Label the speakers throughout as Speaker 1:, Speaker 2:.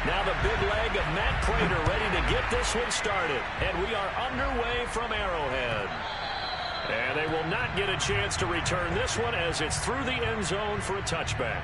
Speaker 1: Now the big leg of Matt Prater ready to get this one started. And we are underway from Arrowhead. And they will not get a chance to return this one as it's through the end zone for a touchback.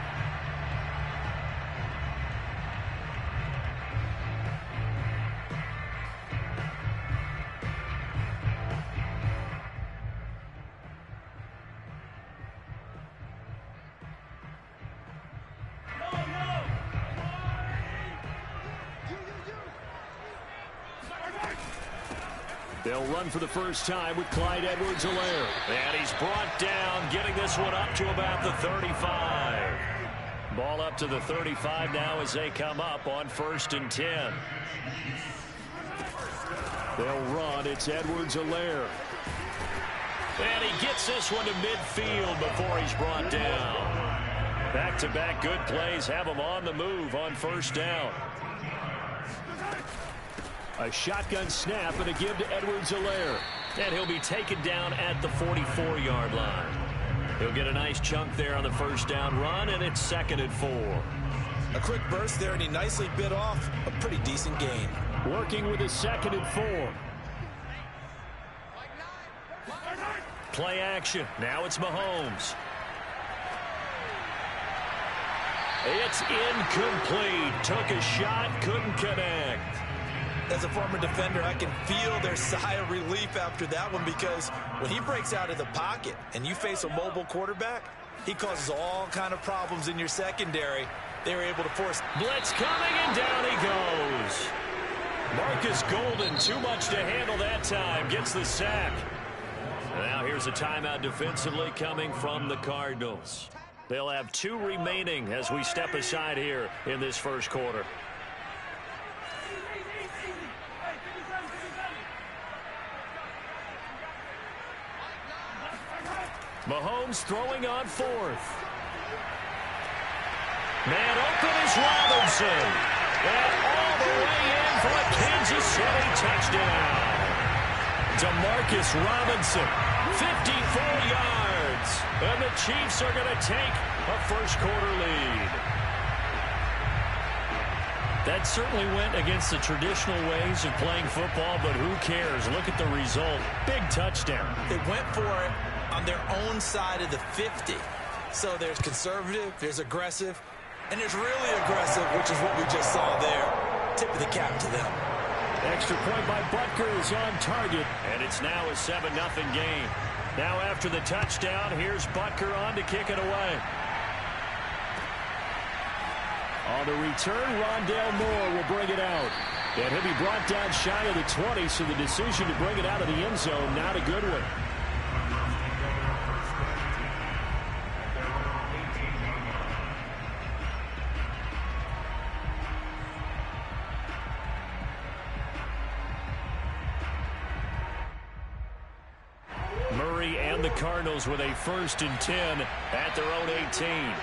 Speaker 1: They'll run for the first time with Clyde Edwards-Helaire. And he's brought down, getting this one up to about the 35. Ball up to the 35 now as they come up on 1st and 10. They'll run. It's Edwards-Helaire. And he gets this one to midfield before he's brought down. Back-to-back good plays have him on the move on 1st down. A shotgun snap and a give to Edwards-Helaire. And he'll be taken down at the 44-yard line. He'll get a nice chunk there on the 1st down run, and it's 2nd and 4.
Speaker 2: A quick burst there, and he nicely bit off a pretty decent gain.
Speaker 1: Working with his 2nd and 4. Play action. Now it's Mahomes. It's incomplete. Took a shot, couldn't connect.
Speaker 2: As a former defender, I can feel their sigh of relief after that one, because when he breaks out of the pocket and you face a mobile quarterback, he causes all kind of problems in your secondary. They were able to force.
Speaker 1: Blitz coming, and down he goes. Marcus Golden, too much to handle that time, gets the sack. Now here's a timeout defensively coming from the Cardinals. They'll have 2 remaining as we step aside here in this first quarter. Mahomes throwing on 4th. Man open is Robinson. And all the way in for a Kansas City touchdown. DeMarcus Robinson, 54 yards. And the Chiefs are going to take a first quarter lead. That certainly went against the traditional ways of playing football, but who cares? Look at the result. Big touchdown.
Speaker 2: They went for it on their own side of the 50. So there's conservative, there's aggressive, and there's really aggressive, which is what we just saw there. Tip of the cap to them.
Speaker 1: Extra point by Butker is on target, and it's now a 7-0 game. Now after the touchdown, here's Butker on to kick it away. On the return, Rondale Moore will bring it out. And he'll be brought down shy of the 20, so the decision to bring it out of the end zone, not a good one. Murray and the Cardinals with a 1st and 10 at their own 18.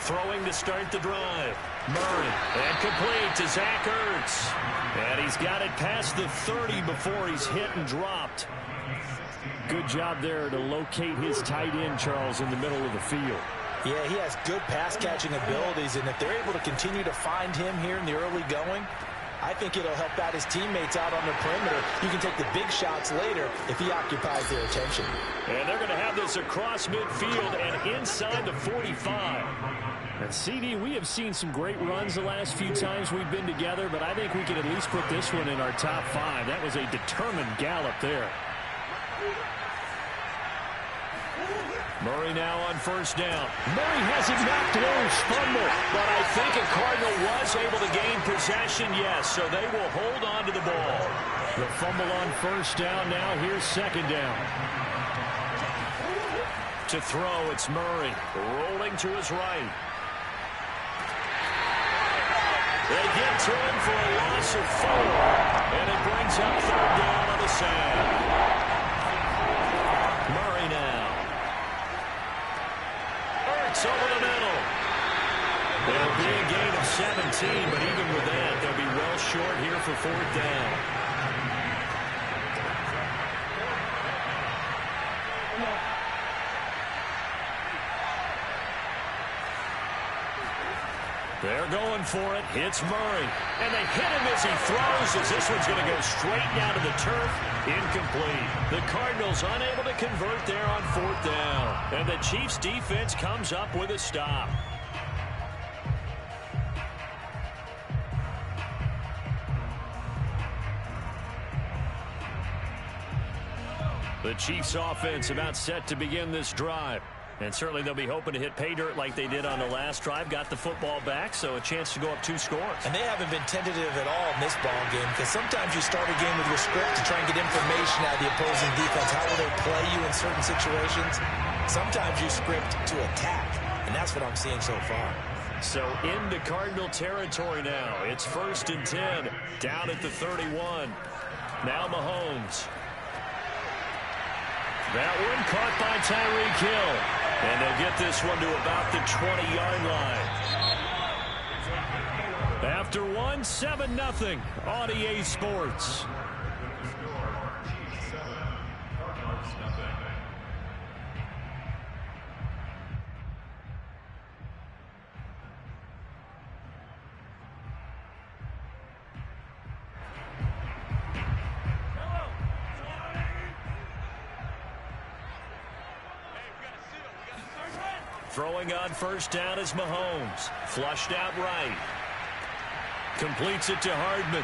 Speaker 1: Throwing to start the drive. Murray, and complete to Zach Ertz. And he's got it past the 30 before he's hit and dropped. Good job there to locate his tight end, Charles, in the middle of the field.
Speaker 2: Yeah, he has good pass-catching abilities, and if they're able to continue to find him here in the early going, I think it'll help out his teammates out on the perimeter. You can take the big shots later if he occupies their attention.
Speaker 1: And they're going to have this across midfield and inside the 45. And CD, we have seen some great runs the last few times we've been together, but I think we can at least put this one in our top 5. That was a determined gallop there. Murray now on 1st down. Murray has it knocked loose, fumble, but I think a Cardinal was able to gain possession, yes, so they will hold on to the ball. The fumble on 1st down, now here's 2nd down. To throw, it's Murray, rolling to his right. They get to him for a loss of 4, and it brings up 3rd down on the sack. Murray now. Ertz over the middle. It'll be a gain of 17, but even with that, they'll be well short here for 4th down. They're going for it. It's Murray. And they hit him as he throws, as this one's going to go straight down to the turf. Incomplete. The Cardinals unable to convert there on 4th down. And the Chiefs defense comes up with a stop. The Chiefs offense about set to begin this drive. And certainly they'll be hoping to hit pay dirt like they did on the last drive. Got the football back, so a chance to go up 2 scores.
Speaker 2: And they haven't been tentative at all in this ball game, because sometimes you start a game with your script to try and get information out of the opposing defense. How will they play you in certain situations? Sometimes you script to attack, and that's what I'm seeing so far.
Speaker 1: So into Cardinal territory now. It's 1st and 10, down at the 31. Now Mahomes. That one caught by Tyreek Hill. And they'll get this one to about the 20-yard line. After one, 7-0 on EA Sports. Throwing on 1st down is Mahomes. Flushed out right. Completes it to Hardman.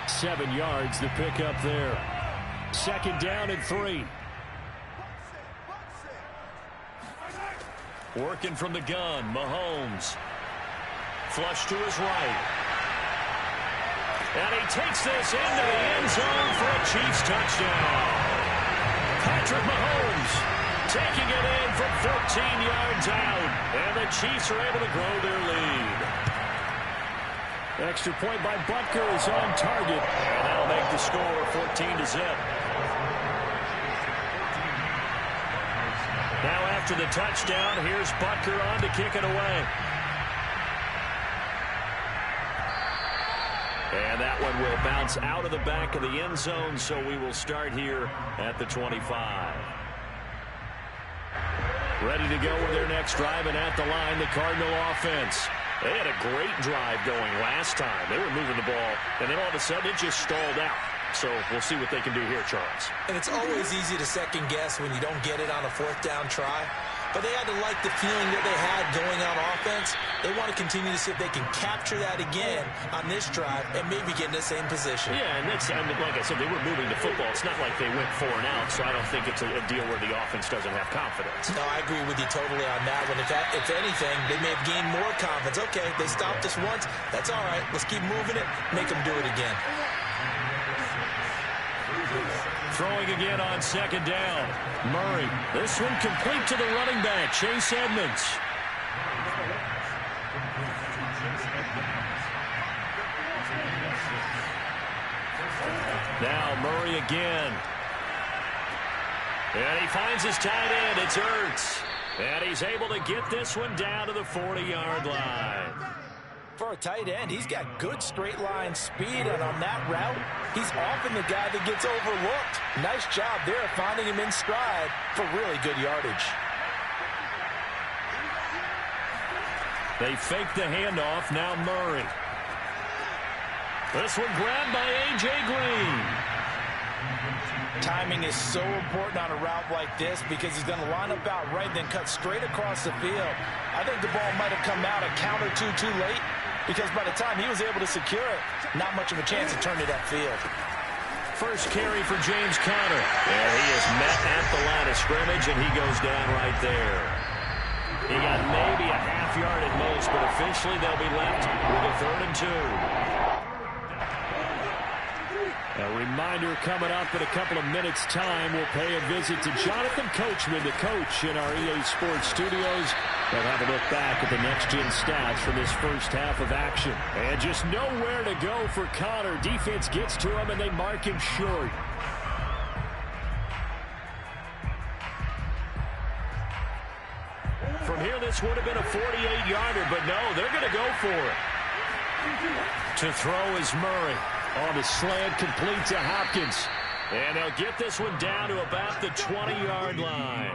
Speaker 1: 7 yards the pick up there. 2nd down and 3. Working from the gun, Mahomes. Flush to his right. And he takes this into the end zone for a Chiefs touchdown. Patrick Mahomes taking it in from 14 yards out. And the Chiefs are able to grow their lead. Extra point by Butker is on target. And that'll make the score 14-0. Now after the touchdown, here's Butker on to kick it away. And that one will bounce out of the back of the end zone, so we will start here at the 25. Ready to go with their next drive, and at the line, the Cardinal offense. They had a great drive going last time. They were moving the ball, and then all of a sudden it just stalled out. So we'll see what they can do here, Charles.
Speaker 2: And it's always easy to second guess when you don't get it on a 4th down try. But they had to like the feeling that they had going on offense. They want to continue to see if they can capture that again on this drive and maybe get in the same position.
Speaker 1: Yeah, and that's, I mean, like I said, they were moving the football. It's not like they went 4 and out, so I don't think it's a deal where the offense doesn't have confidence.
Speaker 2: No, I agree with you totally on that one. If anything, they may have gained more confidence. Okay, they stopped us once. That's all right. Let's keep moving it. Make them do it again.
Speaker 1: Throwing again on 2nd down. Murray. This one complete to the running back, Chase Edmonds. Now Murray again. And he finds his tight end. It's Ertz. And he's able to get this one down to the 40-yard line.
Speaker 2: For a tight end, he's got good straight line speed, and on that route, he's often the guy that gets overlooked. Nice job there finding him in stride for really good yardage.
Speaker 1: They fake the handoff. Now Murray. This one grabbed by A.J. Green.
Speaker 2: Timing is so important on a route like this because he's going to line up out right, then cut straight across the field. I think the ball might have come out a count or two too late, because by the time he was able to secure it, not much of a chance to turn it upfield.
Speaker 1: First carry for James Conner. And he is met at the line of scrimmage, and he goes down right there. He got maybe a half yard at most, but officially they'll be left with a 3rd and 2. A reminder coming up in a couple of minutes' time. We'll pay a visit to Jonathan Coachman, the coach in our EA Sports studios. We'll have a look back at the next-gen stats from this first half of action. And just nowhere to go for Conner. Defense gets to him, and they mark him short. From here, this would have been a 48-yarder, but no, they're going to go for it. To throw is Murray. On the slant, complete to Hopkins. And they'll get this one down to about the 20-yard line.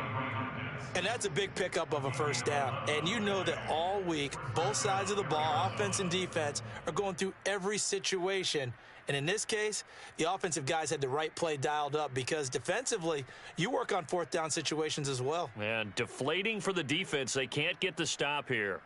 Speaker 2: And that's a big pickup of a first down. And you know that all week, both sides of the ball, offense and defense, are going through every situation. And in this case, the offensive guys had the right play dialed up because defensively, you work on fourth down situations as well.
Speaker 1: And deflating for the defense. They can't get the stop here.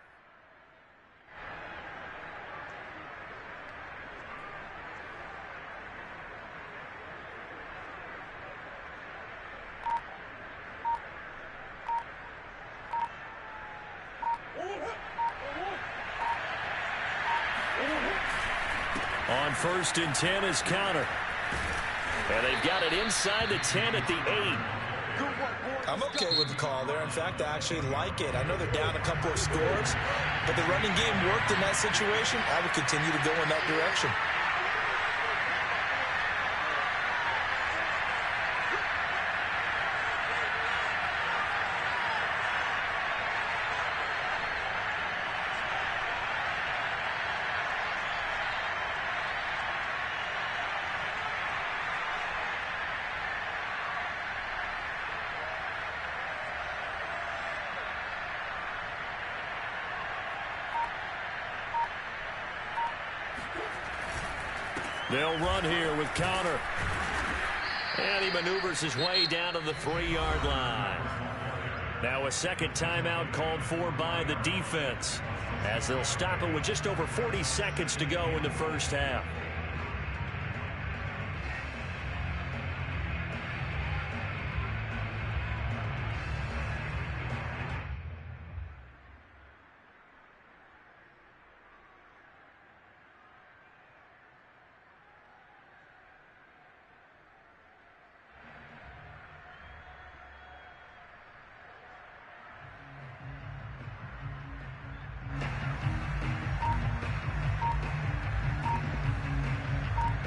Speaker 1: On 1st and 10 is counter. And they've got it inside the 10 at the 8.
Speaker 2: I'm okay with the call there. In fact, I actually like it. I know they're down a couple of scores, but the running game worked in that situation. I would continue to go in that direction.
Speaker 1: They'll run here with counter. And he maneuvers his way down to the 3-yard line. Now a second timeout called for by the defense, as they'll stop it with just over 40 seconds to go in the first half.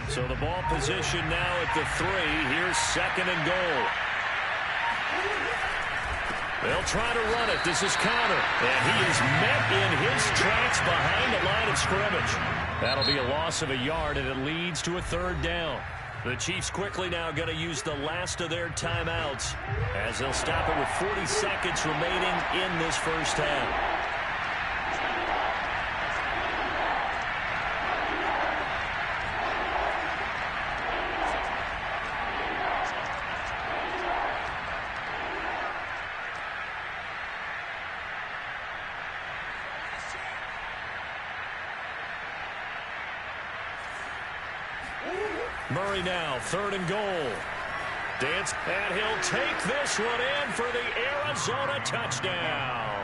Speaker 1: So the ball position now at the 3. Here's 2nd and goal. They'll try to run it. This is counter. And he is met in his tracks behind the line of scrimmage. That'll be a loss of a yard, and it leads to a 3rd down. The Chiefs quickly now going to use the last of their timeouts, as they'll stop it with 40 seconds remaining in this first half. Murray now, 3rd and goal. Dance, and he'll take this one in for the Arizona touchdown.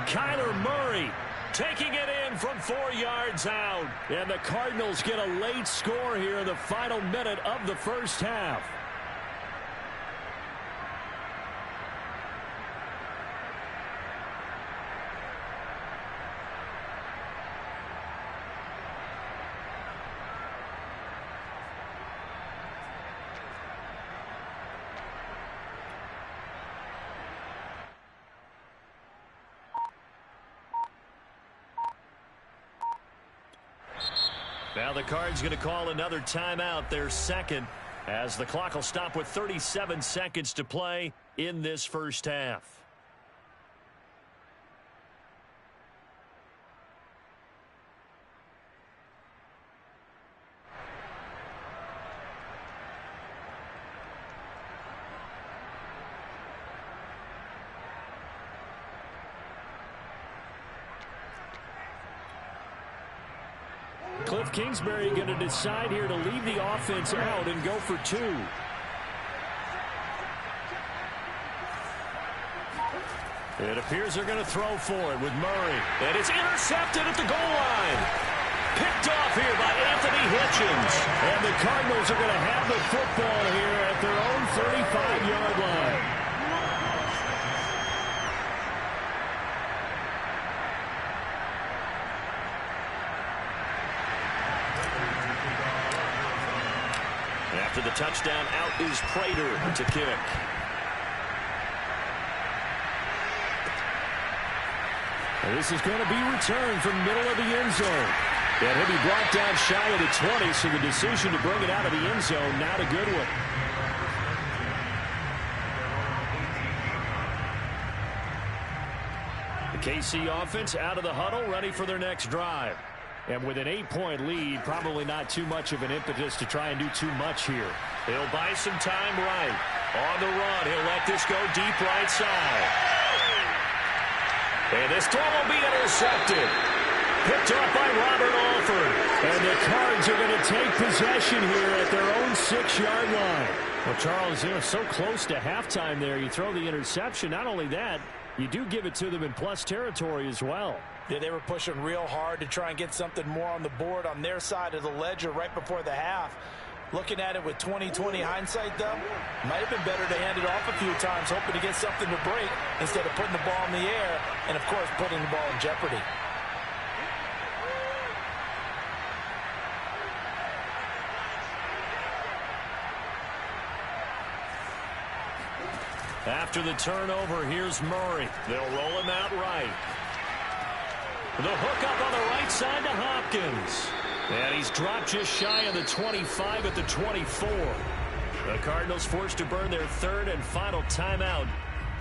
Speaker 1: Kyler Murray taking it in from 4 yards out. And the Cardinals get a late score here in the final minute of the first half. Now the Cards going to call another timeout, their 2nd, as the clock will stop with 37 seconds to play in this first half. Cliff Kingsbury going to decide here to leave the offense out and go for 2. It appears they're going to throw for it with Murray. And it's intercepted at the goal line. Picked off here by Anthony Hitchens. And the Cardinals are going to have the football here at their own 35-yard line. After the touchdown, out is Prater to kick. And this is going to be returned from middle of the end zone. And he'll be brought down shy of the 20, so the decision to bring it out of the end zone, not a good one. KC offense out of the huddle, ready for their next drive. And with an 8-point lead, probably not too much of an impetus to try and do too much here. He'll buy some time right. On the run, he'll let this go deep right side. And this throw will be intercepted. Picked up by Robert Alford. And the Cards are going to take possession here at their own 6-yard line. Well, Charles, so close to halftime there. You throw the interception. Not only that, you do give it to them in plus territory as well.
Speaker 2: Yeah, they were pushing real hard to try and get something more on the board on their side of the ledger right before the half. Looking at it with 20/20 hindsight, though, might have been better to hand it off a few times, hoping to get something to break instead of putting the ball in the air and, of course, putting the ball in jeopardy.
Speaker 1: After the turnover, here's Murray. They'll roll him out right. The hook up on the right side to Hopkins. And he's dropped just shy of the 25 at the 24. The Cardinals forced to burn their third and final timeout,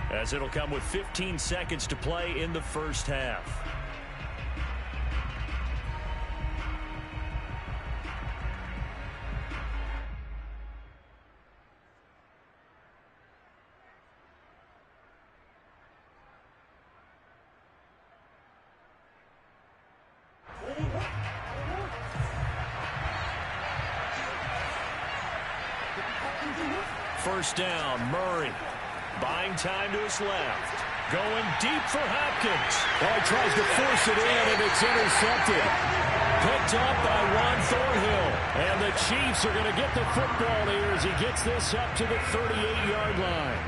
Speaker 1: as it'll come with 15 seconds to play in the first half. First down, Murray. Buying time to his left. Going deep for Hopkins. Oh, he tries to force it in, and it's intercepted. Picked up by Juan Thornhill. And the Chiefs are going to get the football here as he gets this up to the 38-yard line.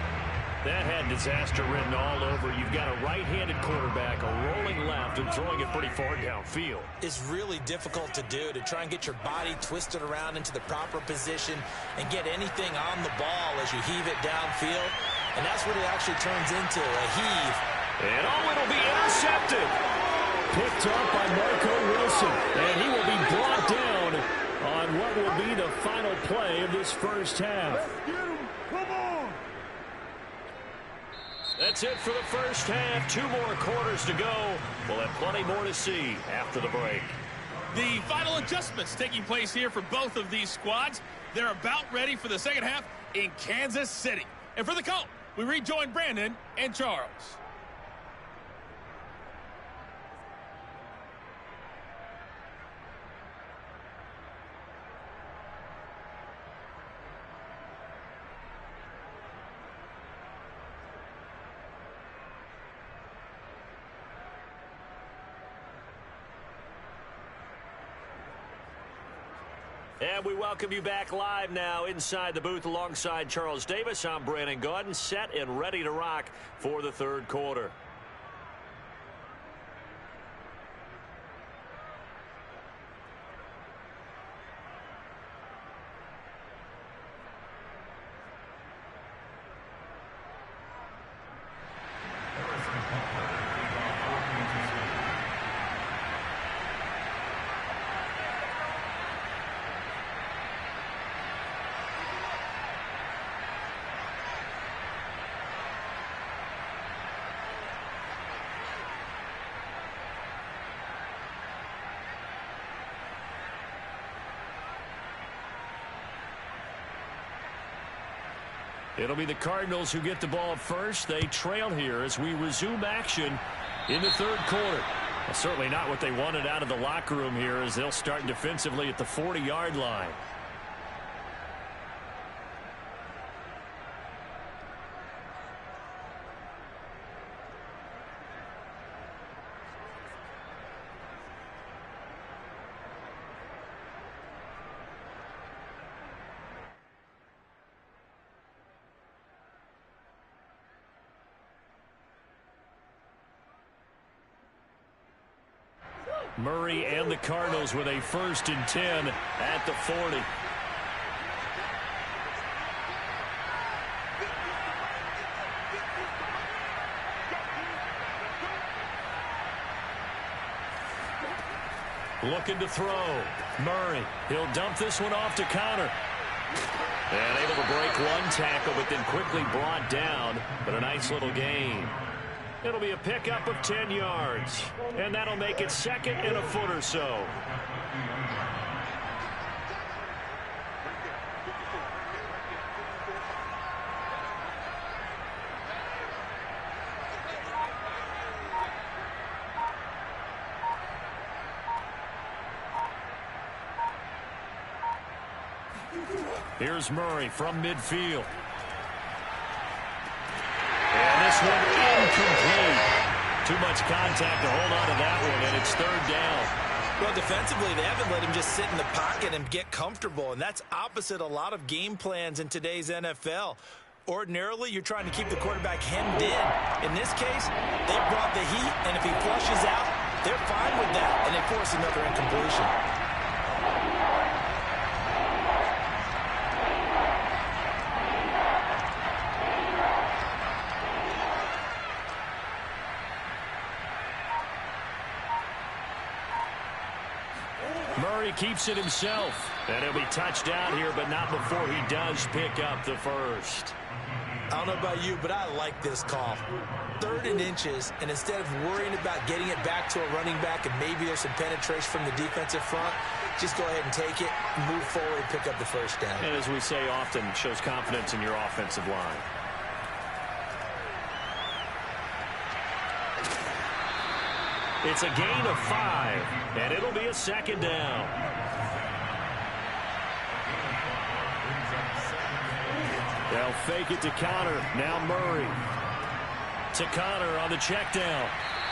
Speaker 1: That had disaster written all over. You've got a right-handed quarterback, a rolling left, and throwing it pretty far downfield.
Speaker 2: It's really difficult to do, to try and get your body twisted around into the proper position and get anything on the ball as you heave it downfield. And that's what it actually turns into, a heave.
Speaker 1: And it'll be intercepted. Picked up by Marco Wilson. And he will be brought down on what will be the final play of this first half. That's it for the first half. 2 more quarters to go. We'll have plenty more to see after the break.
Speaker 3: The final adjustments taking place here for both of these squads. They're about ready for the second half in Kansas City. And for the call, we rejoin Brandon and Charles.
Speaker 1: And we welcome you back live now inside the booth alongside Charles Davis. I'm Brandon Gaudin, set and ready to rock for the third quarter. It'll be the Cardinals who get the ball first. They trail here as we resume action in the third quarter. Well, certainly not what they wanted out of the locker room here, as they'll start defensively at the 40-yard line. Murray and the Cardinals with a 1st and 10 at the 40. Looking to throw. Murray. He'll dump this one off to counter. And able to break one tackle, but then quickly brought down. But a nice little gain. It'll be a pickup of 10 yards. And that'll make it second and a foot or so. Here's Murray from midfield. And this one incomplete. Too much contact to hold on to that one, and it's third down.
Speaker 2: Well, defensively, they haven't let him just sit in the pocket and get comfortable, and that's opposite a lot of game plans in today's NFL. Ordinarily, you're trying to keep the quarterback hemmed in. In this case, they brought the heat, and if he flushes out, they're fine with that, and they force another incompletion.
Speaker 1: Murray keeps it himself. And he'll be touched down here, but not before he does pick up the first.
Speaker 2: I don't know about you, but I like this call. 3rd and inches, and instead of worrying about getting it back to a running back and maybe there's some penetration from the defensive front, just go ahead and take it, move forward, and pick up the first down.
Speaker 1: And as we say often, shows confidence in your offensive line. It's a gain of 5, and it'll be a second down. They'll fake it to Connor. Now Murray. To Connor on the check down.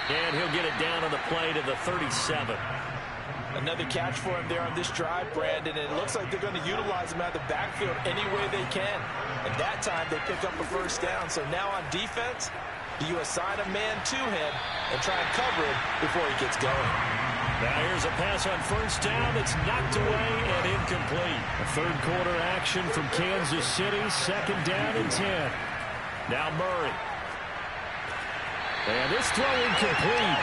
Speaker 1: And he'll get it down on the play to the 37.
Speaker 2: Another catch for him there on this drive, Brandon. And it looks like they're going to utilize him out of the backfield any way they can. And that time they pick up a first down. So now on defense, do you assign a man to him and try and cover him before he gets going?
Speaker 1: Now here's a pass on first down that's knocked away and incomplete. A third quarter action from Kansas City. Second down and 10. Now Murray. And this throw incomplete.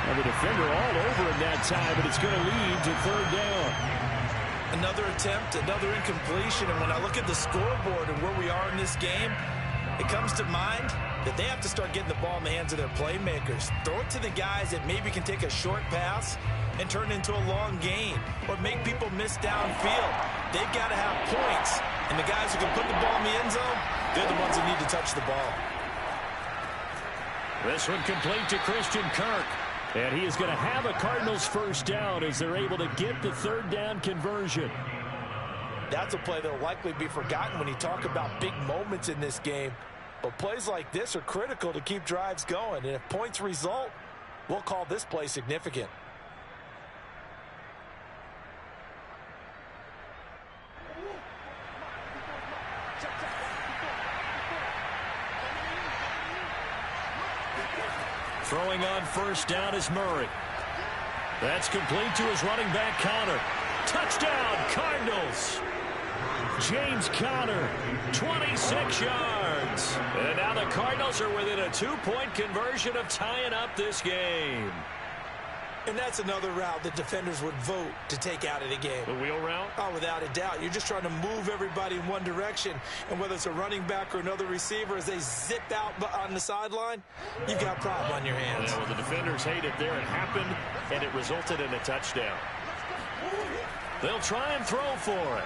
Speaker 1: And the defender all over him that time, but it's going to lead to third down.
Speaker 2: Another attempt, another incompletion. And when I look at the scoreboard and where we are in this game, it comes to mind that they have to start getting the ball in the hands of their playmakers. Throw it to the guys that maybe can take a short pass and turn it into a long gain or make people miss downfield. They've got to have points. And the guys who can put the ball in the end zone, they're the ones that need to touch the ball.
Speaker 1: This one complete to Christian Kirk. And he is going to have a Cardinals first down as they're able to get the third down conversion.
Speaker 2: That's a play that will likely be forgotten when you talk about big moments in this game. But plays like this are critical to keep drives going. And if points result, we'll call this play significant.
Speaker 1: Throwing on first down is Murray. That's complete to his running back, Connor. Touchdown, Cardinals. James Conner, 26 yards. And now the Cardinals are within a 2-point conversion of tying up this game.
Speaker 2: And that's another route that defenders would vote to take out of the game.
Speaker 1: The wheel route?
Speaker 2: Oh, without a doubt. You're just trying to move everybody in one direction. And whether it's a running back or another receiver, as they zip out on the sideline, you've got a problem on your hands.
Speaker 1: Yeah, well, the defenders hate it there. It happened, and it resulted in a touchdown. They'll try and throw for it.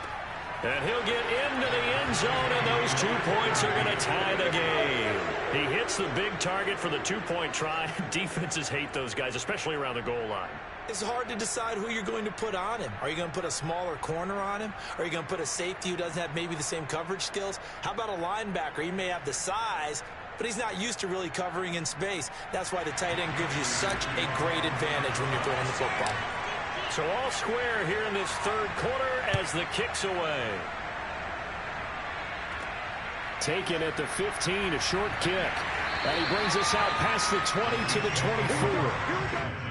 Speaker 1: And he'll get into the end zone, and those 2 points are going to tie the game. He hits the big target for the 2-point try. Defenses hate those guys, especially around the goal line.
Speaker 2: It's hard to decide who you're going to put on him. Are you going to put a smaller corner on him? Are you going to put a safety who doesn't have maybe the same coverage skills? How about a linebacker? He may have the size, but he's not used to really covering in space. That's why the tight end gives you such a great advantage when you're throwing the football.
Speaker 1: So all square here in this third quarter as the kick's away. Taken at the 15, a short kick. And he brings us out past the 20 to the 24.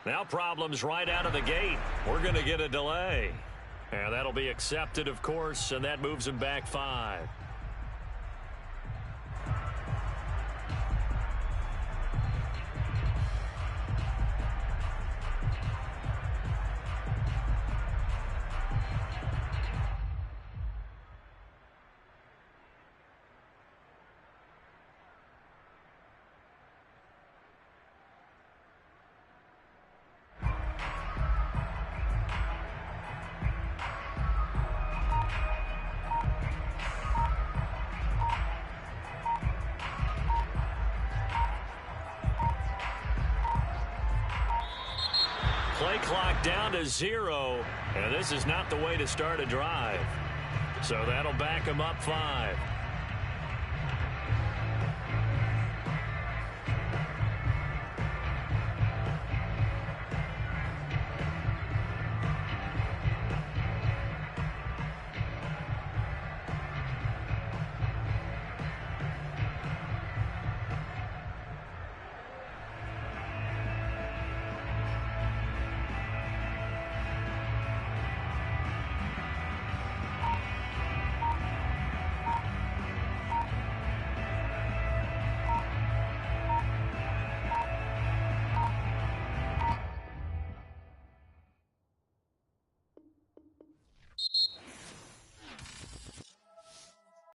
Speaker 1: Now problems right out of the gate. We're going to get a delay. And that'll be accepted, of course, and that moves him back 5. Play clock down to 0, and this is not the way to start a drive. So that'll back him up 5.